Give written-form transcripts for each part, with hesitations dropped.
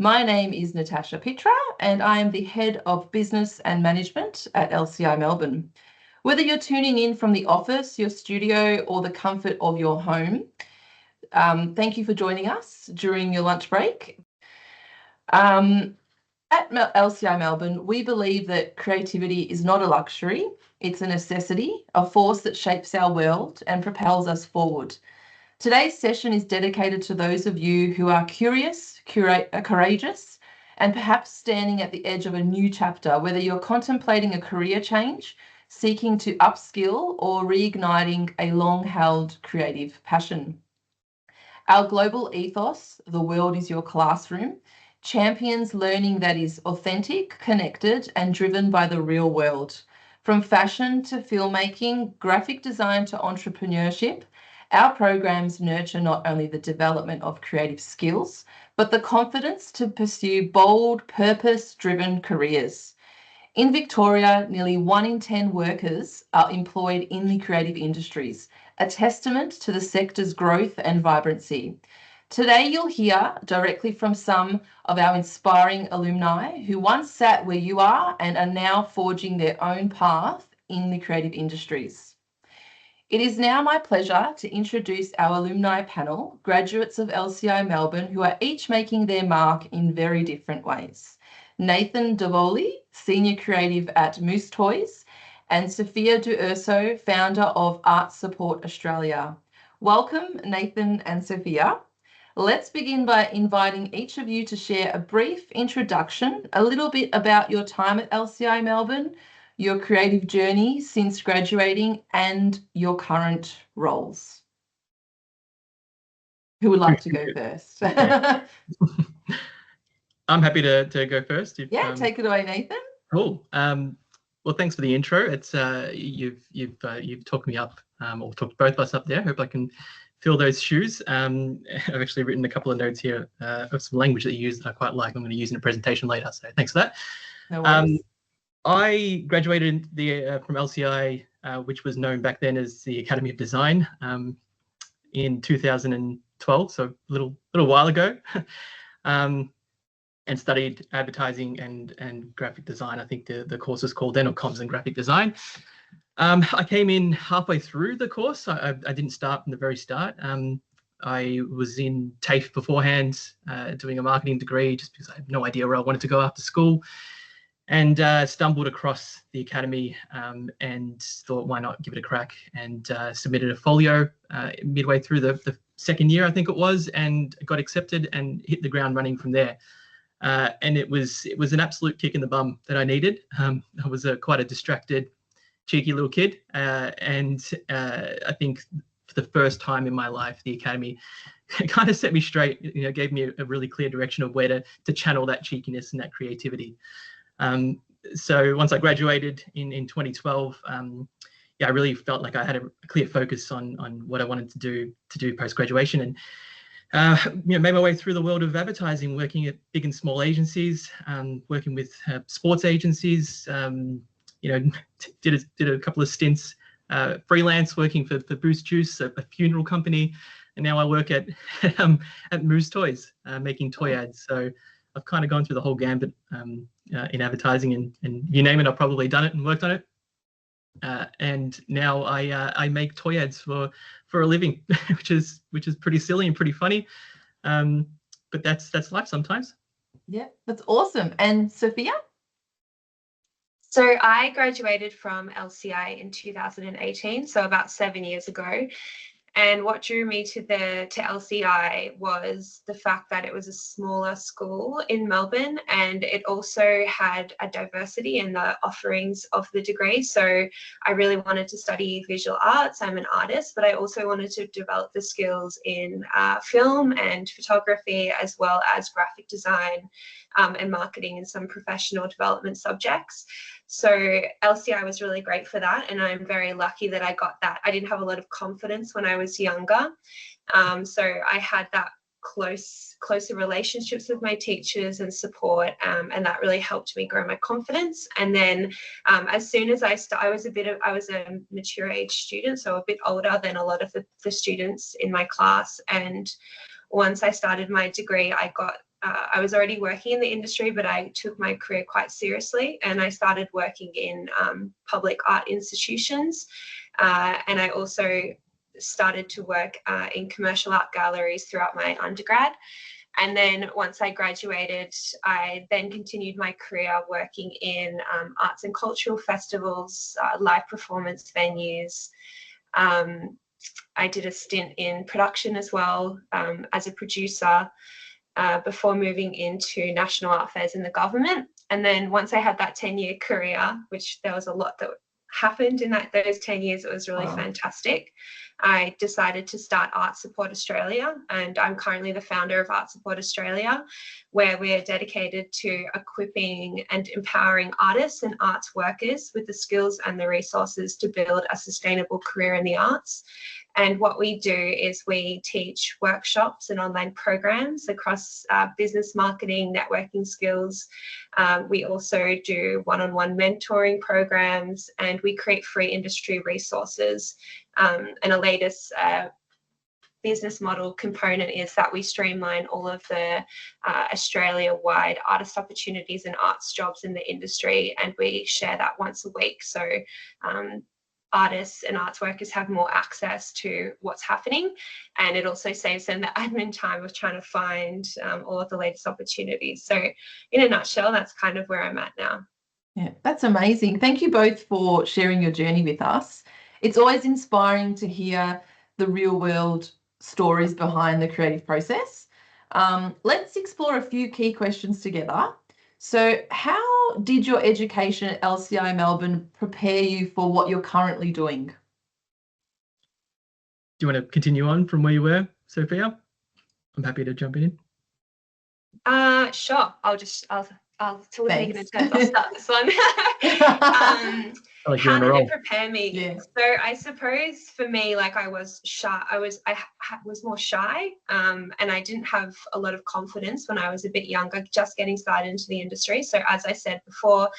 My name is Natasa Pitra and I am the Head of Business and Management at LCI Melbourne. Whether you're tuning in from the office, your studio or the comfort of your home, thank you for joining us during your lunch break. At LCI Melbourne, we believe that creativity is not a luxury, it's a necessity, a force that shapes our world and propels us forward. Today's session is dedicated to those of you who are curious, courageous, and perhaps standing at the edge of a new chapter, whether you're contemplating a career change, seeking to upskill, or reigniting a long-held creative passion. Our global ethos, the world is your classroom, champions learning that is authentic, connected, and driven by the real world. From fashion to filmmaking, graphic design to entrepreneurship, our programs nurture not only the development of creative skills, but the confidence to pursue bold, purpose-driven careers. In Victoria, nearly 1 in 10 workers are employed in the creative industries, a testament to the sector's growth and vibrancy. Today, you'll hear directly from some of our inspiring alumni who once sat where you are and are now forging their own path in the creative industries. It is now my pleasure to introduce our alumni panel, graduates of LCI Melbourne, who are each making their mark in very different ways. Nathan Davoli, Senior Creative at Moose Toys, and Sophia D'Urso, founder of Art Support Australia. Welcome, Nathan and Sophia. Let's begin by inviting each of you to share a brief introduction, a little bit about your time at LCI Melbourne, your creative journey since graduating, and your current roles. Who would like to go first? I'm happy to go first. Take it away, Nathan. Cool. Well, thanks for the intro. It's you've talked me up, or talked both of us up there. Hope I can fill those shoes. I've actually written a couple of notes here of some language that you use that I quite like. I'm going to use in a presentation later. So thanks for that. No worries. I graduated from LCI, which was known back then as the Academy of Design, in 2012, so a little while ago, and studied advertising and graphic design. I think the course was called then, or comms and graphic design. I came in halfway through the course. I didn't start from the very start. I was in TAFE beforehand, doing a marketing degree, just because I had no idea where I wanted to go after school. And stumbled across the academy and thought, why not give it a crack? And submitted a folio midway through the second year, I think it was, and got accepted and hit the ground running from there. And it was an absolute kick in the bum that I needed. I was quite a distracted, cheeky little kid, and I think for the first time in my life, the academy kind of set me straight. Gave me a really clear direction of where to channel that cheekiness and that creativity. So once I graduated in 2012, I really felt like I had a clear focus on what I wanted to do post-graduation, and made my way through the world of advertising, working at big and small agencies, working with sports agencies. Did a couple of stints freelance working for Boost Juice, a funeral company, and now I work at Moose Toys, making toy ads. So I've kind of gone through the whole gambit in advertising, and you name it, I've probably done it and worked on it. And now I make toy ads for a living, which is pretty silly and pretty funny, but that's life sometimes. Yeah, that's awesome. And Sophia? So I graduated from LCI in 2018, so about 7 years ago. And what drew me to LCI was the fact that it was a smaller school in Melbourne, and it also had a diversity in the offerings of the degree. So I really wanted to study visual arts. I'm an artist, but I also wanted to develop the skills in film and photography, as well as graphic design and marketing and some professional development subjects. So LCI was really great for that, and I'm very lucky that I got that. I didn't have a lot of confidence when I was younger, so I had that closer relationships with my teachers and support, and that really helped me grow my confidence. And then as soon as I was a mature age student, so a bit older than a lot of the students in my class, and once I started my degree, I got I was already working in the industry, but I took my career quite seriously, and I started working in public art institutions, and I also started to work in commercial art galleries throughout my undergrad. And then once I graduated, I then continued my career working in arts and cultural festivals, live performance venues. I did a stint in production as well, as a producer, before moving into national art fairs in the government. And then once I had that 10-year career, which there was a lot that happened in those 10 years, it was really fantastic. I decided to start Art Support Australia, and I'm currently the founder of Art Support Australia, where we're dedicated to equipping and empowering artists and arts workers with the skills and the resources to build a sustainable career in the arts. And what we do is we teach workshops and online programs across business, marketing, networking skills. We also do one-on-one mentoring programs, and we create free industry resources. And a latest business model component is that we streamline all of the Australia-wide artist opportunities and arts jobs in the industry, and we share that once a week. So artists and arts workers have more access to what's happening, and it also saves them the admin time of trying to find all of the latest opportunities. So in a nutshell, that's kind of where I'm at now. Yeah, that's amazing. Thank you both for sharing your journey with us. It's always inspiring to hear the real world stories behind the creative process. Let's explore a few key questions together. So how did your education at LCI Melbourne prepare you for what you're currently doing? Do you want to continue on from where you were, Sophia? I'm happy to jump in. Sure. I'll till we're taking a turn, I'll start this one. Like how did it prepare me? Yeah. So I suppose for me, like I was shy. I was more shy, and I didn't have a lot of confidence when I was a bit younger, just getting started into the industry. So as I said before,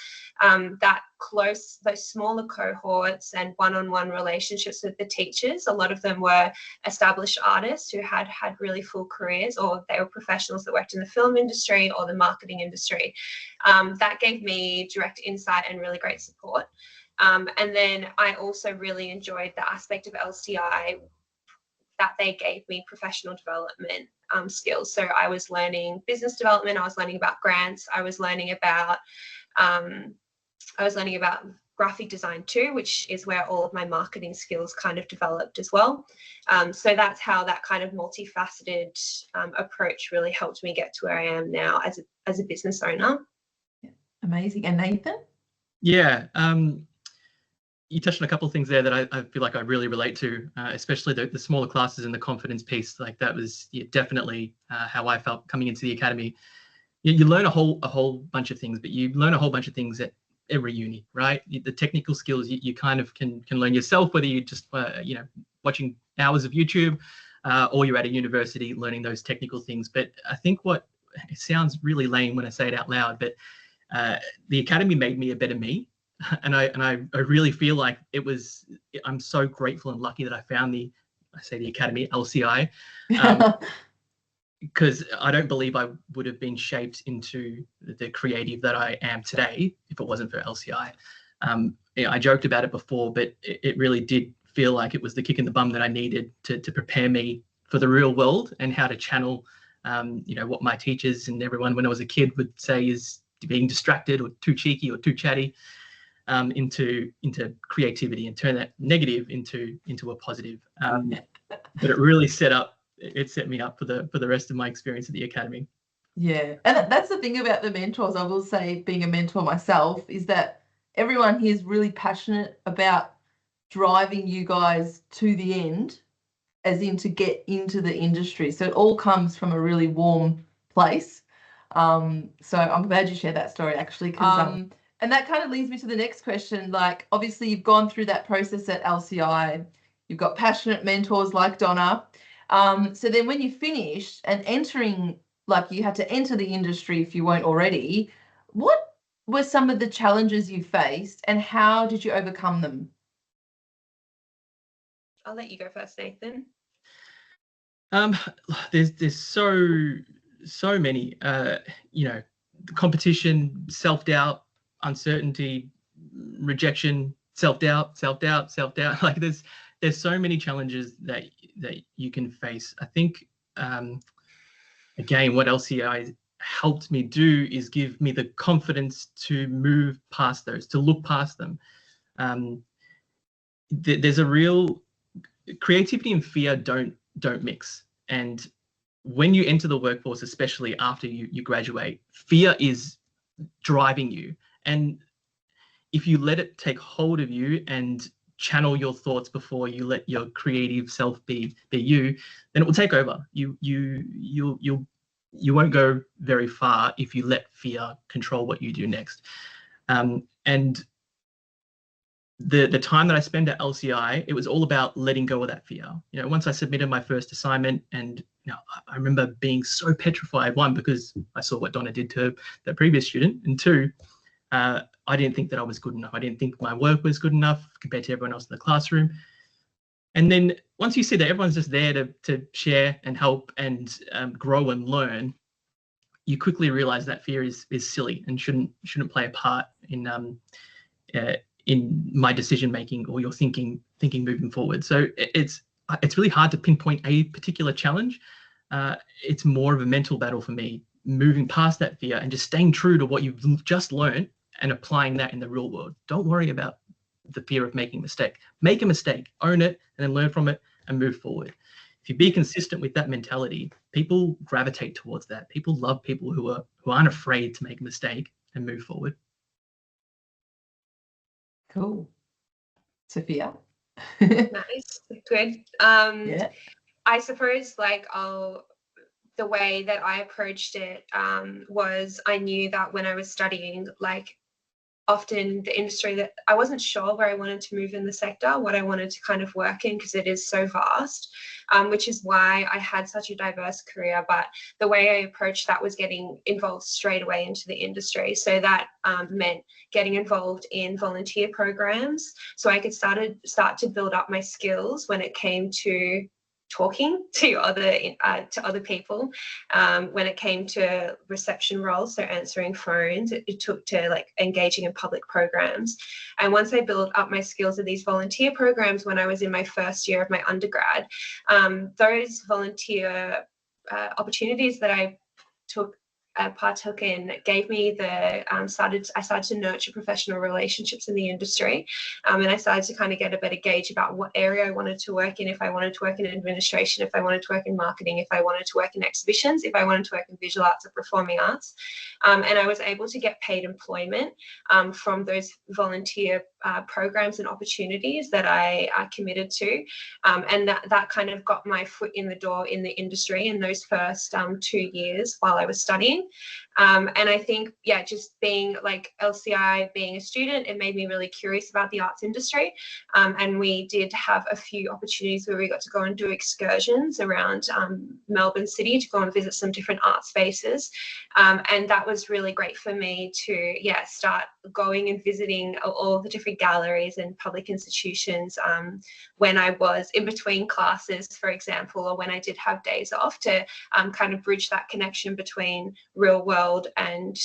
those smaller cohorts and one-on-one relationships with the teachers, a lot of them were established artists who had really full careers, or they were professionals that worked in the film industry or the marketing industry. That gave me direct insight and really great support. And then I also really enjoyed the aspect of LCI that they gave me professional development skills. So I was learning business development, I was learning about grants, I was learning about graphic design too, which is where all of my marketing skills kind of developed as well. So that's how that kind of multifaceted approach really helped me get to where I am now as a business owner. Yeah. Amazing. And Nathan? Yeah. You touched on a couple of things there that I feel like I really relate to, especially the smaller classes and the confidence piece. Like that was definitely how I felt coming into the academy. You learn a whole bunch of things, but you learn a whole bunch of things at every uni, right? The technical skills you kind of can learn yourself, whether you're just watching hours of YouTube or you're at a university learning those technical things. But I think it sounds really lame when I say it out loud, but the academy made me a better me. And I really feel like I'm so grateful and lucky that I found the academy, LCI, because I don't believe I would have been shaped into the creative that I am today if it wasn't for LCI. I joked about it before, but it really did feel like it was the kick in the bum that I needed to prepare me for the real world and how to channel, what my teachers and everyone when I was a kid would say is being distracted or too cheeky or too chatty. Into creativity and turn that negative into a positive. But it really set me up for the rest of my experience at the academy. Yeah, and that's the thing about the mentors. I will say, being a mentor myself, is that everyone here is really passionate about driving you guys to the end, as in to get into the industry. So it all comes from a really warm place. So I'm glad you shared that story, actually, because and that kind of leads me to the next question. Like, obviously, you've gone through that process at LCI. You've got passionate mentors like Donna. So then when you finished and entering, like you had to enter the industry if you weren't already, what were some of the challenges you faced and how did you overcome them? I'll let you go first, Nathan. There's so many, competition, self-doubt, uncertainty, rejection, self-doubt. Like there's so many challenges that you can face. I think, again, what LCI helped me do is give me the confidence to move past those, to look past them. There's a real creativity and fear don't mix. And when you enter the workforce, especially after you graduate, fear is driving you. And if you let it take hold of you and channel your thoughts before you let your creative self be you, then it will take over. You won't go very far if you let fear control what you do next. And the time that I spent at LCI, it was all about letting go of that fear. Once I submitted my first assignment, and I remember being so petrified, one, because I saw what Donna did to the previous student, and two, I didn't think that I was good enough. I didn't think my work was good enough compared to everyone else in the classroom. And then once you see that everyone's just there to share and help and grow and learn, you quickly realize that fear is silly and shouldn't play a part in my decision making or your thinking moving forward. So it's really hard to pinpoint a particular challenge. It's more of a mental battle for me, moving past that fear and just staying true to what you've just learned and applying that in the real world. Don't worry about the fear of making a mistake. Make a mistake, own it, and then learn from it and move forward. If you be consistent with that mentality, people gravitate towards that. People love people who aren't afraid to make a mistake and move forward. Cool. Sophia? Nice, good. Yeah. I suppose the way that I approached it was I knew that when I was studying, often the industry that I wasn't sure where I wanted to move in the sector, what I wanted to kind of work in, because it is so vast, which is why I had such a diverse career. But the way I approached that was getting involved straight away into the industry. So that meant getting involved in volunteer programs so I could start to build up my skills when it came to talking to other people, when it came to reception roles, so answering phones, it took to engaging in public programs. And once I built up my skills in these volunteer programs when I was in my first year of my undergrad, those volunteer opportunities that I partook in gave me I started to nurture professional relationships in the industry, and I started to kind of get a better gauge about what area I wanted to work in, if I wanted to work in administration, if I wanted to work in marketing, if I wanted to work in exhibitions, if I wanted to work in visual arts or performing arts, and I was able to get paid employment from those volunteer programs and opportunities that I committed to, and that kind of got my foot in the door in the industry in those first 2 years while I was studying. And I think, just being LCI, being a student, it made me really curious about the arts industry. And we did have a few opportunities where we got to go and do excursions around Melbourne City to go and visit some different art spaces. And that was really great for me to, start going and visiting all the different galleries and public institutions when I was in between classes, for example, or when I did have days off, to kind of bridge that connection between real world and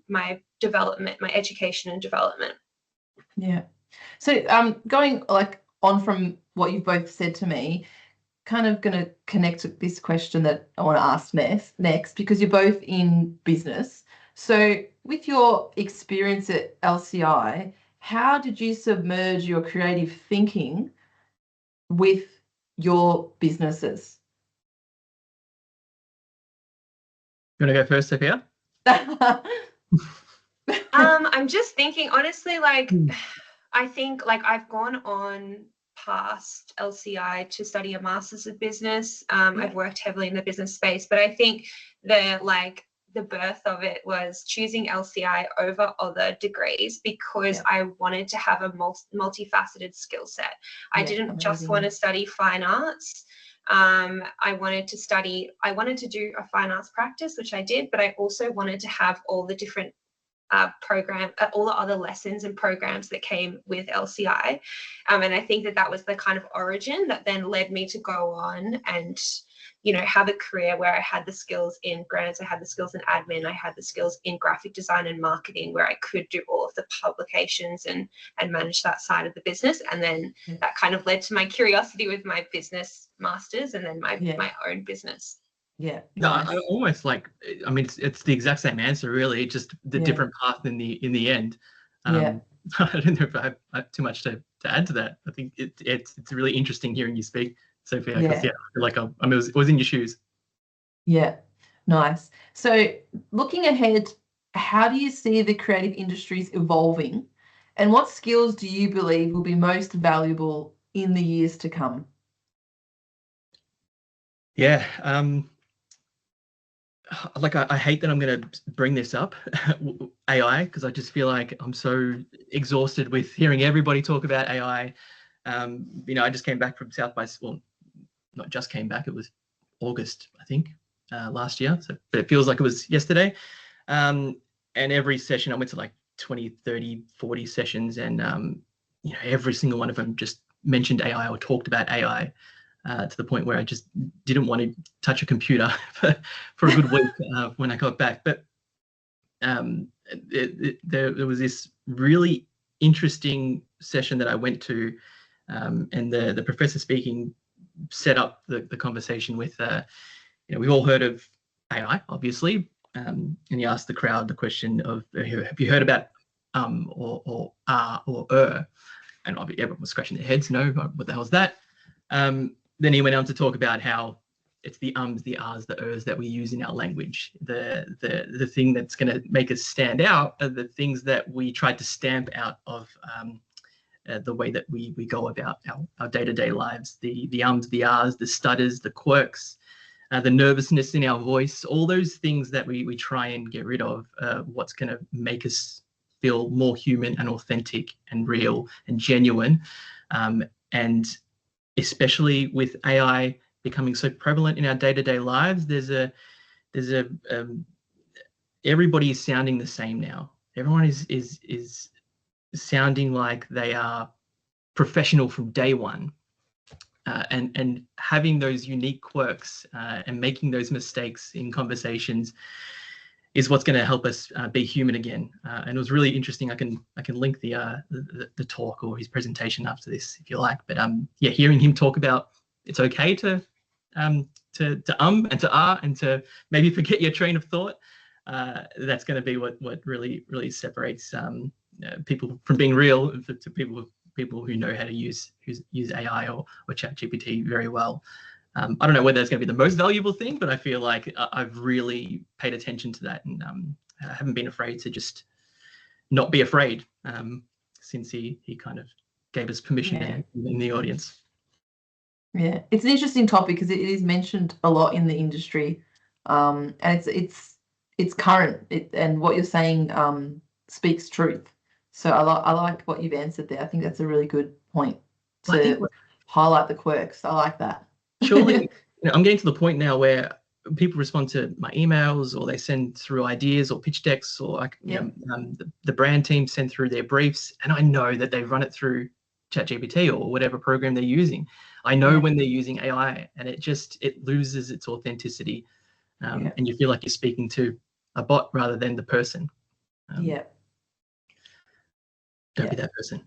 my development, my education and development. Yeah. So going on from what you've both said to me, kind of going to connect to this question that I want to ask next, because you're both in business. So with your experience at LCI, how did you submerge your creative thinking with your businesses? You want to go first, Sophia? I'm just thinking, honestly, I think I've gone on past LCI to study a master's of business. I've worked heavily in the business space, but I think the birth of it was choosing LCI over other degrees because I wanted to have a multifaceted skill set. I didn't just want to study fine arts. I wanted to do a fine arts practice, which I did, but I also wanted to have all the different all the other lessons and programs that came with LCI. And I think that was the kind of origin that then led me to go on and have a career where I had the skills in grants, I had the skills in admin, I had the skills in graphic design and marketing, where I could do all of the publications and manage that side of the business. And then that kind of led to my curiosity with my business masters and then my own business. Yeah. No, Nice. I almost like, I mean, it's the exact same answer, really, just the different path in the end. I don't know if I have too much to add to that. I think it's really interesting hearing you speak, Sophia, because I feel like I was in your shoes. Yeah, nice. So looking ahead, how do you see the creative industries evolving, and what skills do you believe will be most valuable in the years to come? Yeah, like I hate that I'm going to bring this up, AI, because I just feel like I'm so exhausted with hearing everybody talk about AI. I just came back from South by, well, not just came back, it was August, I think, last year. So, but it feels like it was yesterday. And every session I went to like 20, 30, 40 sessions, and every single one of them just mentioned AI or talked about AI. To the point where I just didn't want to touch a computer for a good week when I got back. But there was this really interesting session that I went to, and the professor speaking set up the conversation with, we've all heard of AI, obviously, and he asked the crowd the question of, have you heard about or or and everyone was scratching their heads. No, what the hell is that? Then he went on to talk about how it's the ums, the ahs, the ers that we use in our language. The thing that's going to make us stand out are the things that we tried to stamp out of the way that we go about our day-to-day lives. The ums, the ahs, the stutters, the quirks, the nervousness in our voice, all those things that we try and get rid of, what's going to make us feel more human and authentic and real and genuine. And especially with AI becoming so prevalent in our day-to-day lives, everybody is sounding the same now. Everyone is sounding like they are professional from day one, and having those unique quirks and making those mistakes in conversations is what's going to help us be human again. And it was really interesting. I can link the talk or his presentation after this if you like. But hearing him talk about it's okay to and to and to maybe forget your train of thought. That's going to be what really separates people from being real to people who know how to use AI or ChatGPT very well. I don't know whether it's going to be the most valuable thing, but I feel like I've really paid attention to that, and I haven't been afraid to just not be afraid since he kind of gave us permission in the audience. Yeah, it's an interesting topic because it is mentioned a lot in the industry, and it's current, and what you're saying speaks truth. So I like what you've answered there. I think that's a really good point to highlight the quirks. I like that. Surely, I'm getting to the point now where people respond to my emails, or they send through ideas or pitch decks, or the brand team send through their briefs, and I know that they've run it through ChatGPT or whatever program they're using. I know when they're using AI, and it loses its authenticity, and you feel like you're speaking to a bot rather than the person. Don't be that person.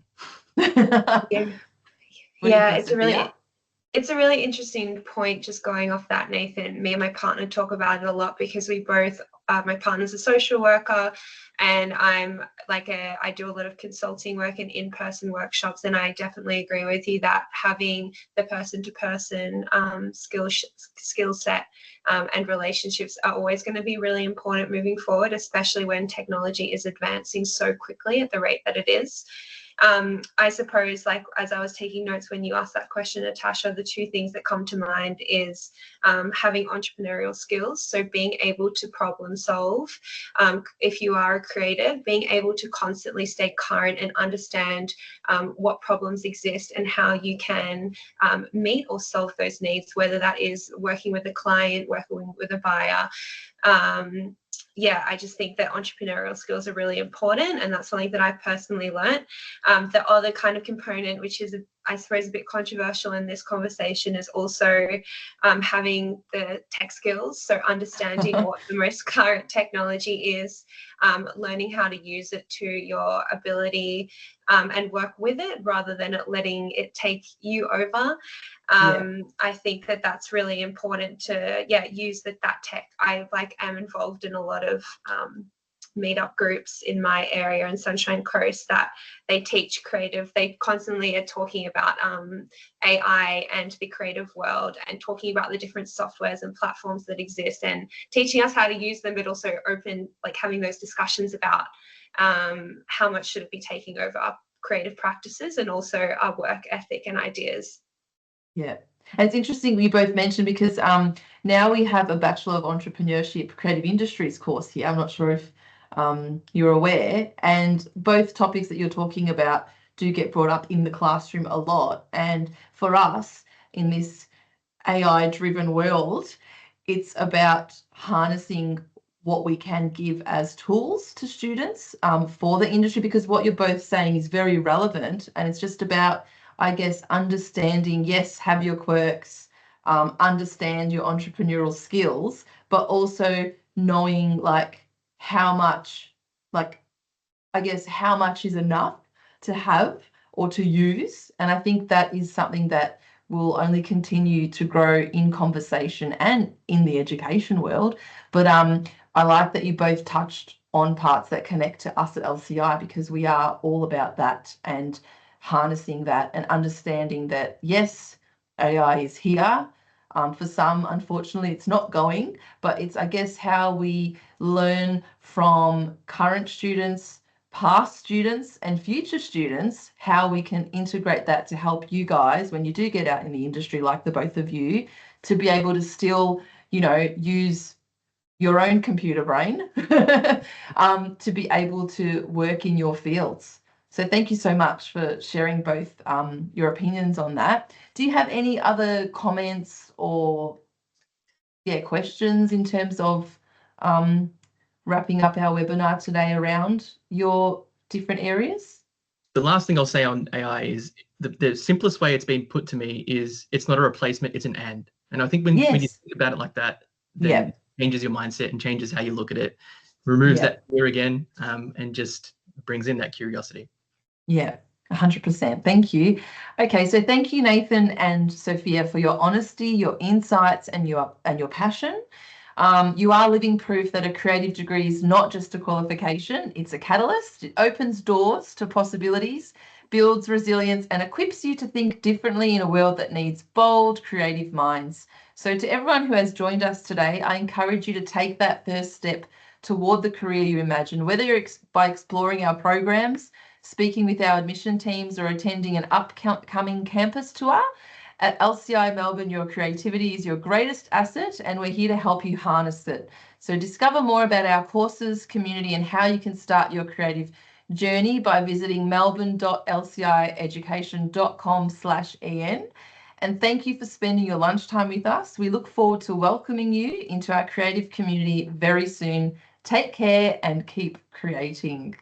It's a really interesting point, just going off that, Nathan. Me and my partner talk about it a lot because we both, my partner's a social worker, and I do a lot of consulting work and in-person workshops, and I definitely agree with you that having the person-to-person skill set and relationships are always going to be really important moving forward, especially when technology is advancing so quickly at the rate that it is. I suppose, like, as I was taking notes when you asked that question, Natasha, the two things that come to mind is having entrepreneurial skills. So being able to problem solve, if you are a creative, being able to constantly stay current and understand what problems exist and how you can meet or solve those needs, whether that is working with a client, working with a buyer. I just think that entrepreneurial skills are really important, and that's something that I've personally learnt. The other kind of component, which is, I suppose, a bit controversial in this conversation, is also having the tech skills. So understanding what the most current technology is, learning how to use it to your ability and work with it rather than letting it take you over. I think that that's really important to use that tech. I am involved in a lot of meetup groups in my area in Sunshine Coast that they teach creative. They constantly are talking about AI and the creative world, and talking about the different softwares and platforms that exist, and teaching us how to use them, but also having those discussions about how much should it be taking over our creative practices and also our work ethic and ideas. Yeah. And it's interesting you both mentioned, because now we have a Bachelor of Entrepreneurship Creative Industries course here. I'm not sure if you're aware, and both topics that you're talking about do get brought up in the classroom a lot. And for us in this AI-driven world, it's about harnessing what we can give as tools to students for the industry, because what you're both saying is very relevant, and it's just about, I guess, understanding, yes, have your quirks, understand your entrepreneurial skills, but also knowing how much, I guess, how much is enough to have or to use. And I think that is something that will only continue to grow in conversation and in the education world. But I like that you both touched on parts that connect to us at LCI, because we are all about that and harnessing that and understanding that, yes, AI is here. For some, unfortunately, it's not going, but it's, I guess, how we learn from current students, past students, and future students, how we can integrate that to help you guys when you do get out in the industry, like the both of you, to be able to still, use your own computer brain to be able to work in your fields. So thank you so much for sharing both your opinions on that. Do you have any other comments or questions in terms of wrapping up our webinar today around your different areas? The last thing I'll say on AI is the simplest way it's been put to me is it's not a replacement, it's an and. And I think when you think about it like that, then it changes your mindset and changes how you look at it, removes that fear again, and just brings in that curiosity. Yeah, 100%. Thank you. Okay, so thank you, Nathan and Sophia, for your honesty, your insights, and your passion. You are living proof that a creative degree is not just a qualification, it's a catalyst. It opens doors to possibilities, builds resilience, and equips you to think differently in a world that needs bold, creative minds. So to everyone who has joined us today, I encourage you to take that first step toward the career you imagine, whether you're by exploring our programs, speaking with our admission teams, or attending an upcoming campus tour. At LCI Melbourne, your creativity is your greatest asset, and we're here to help you harness it. So discover more about our courses, community, and how you can start your creative journey by visiting melbourne.lcieducation.com/en. And thank you for spending your lunchtime with us. We look forward to welcoming you into our creative community very soon. Take care and keep creating.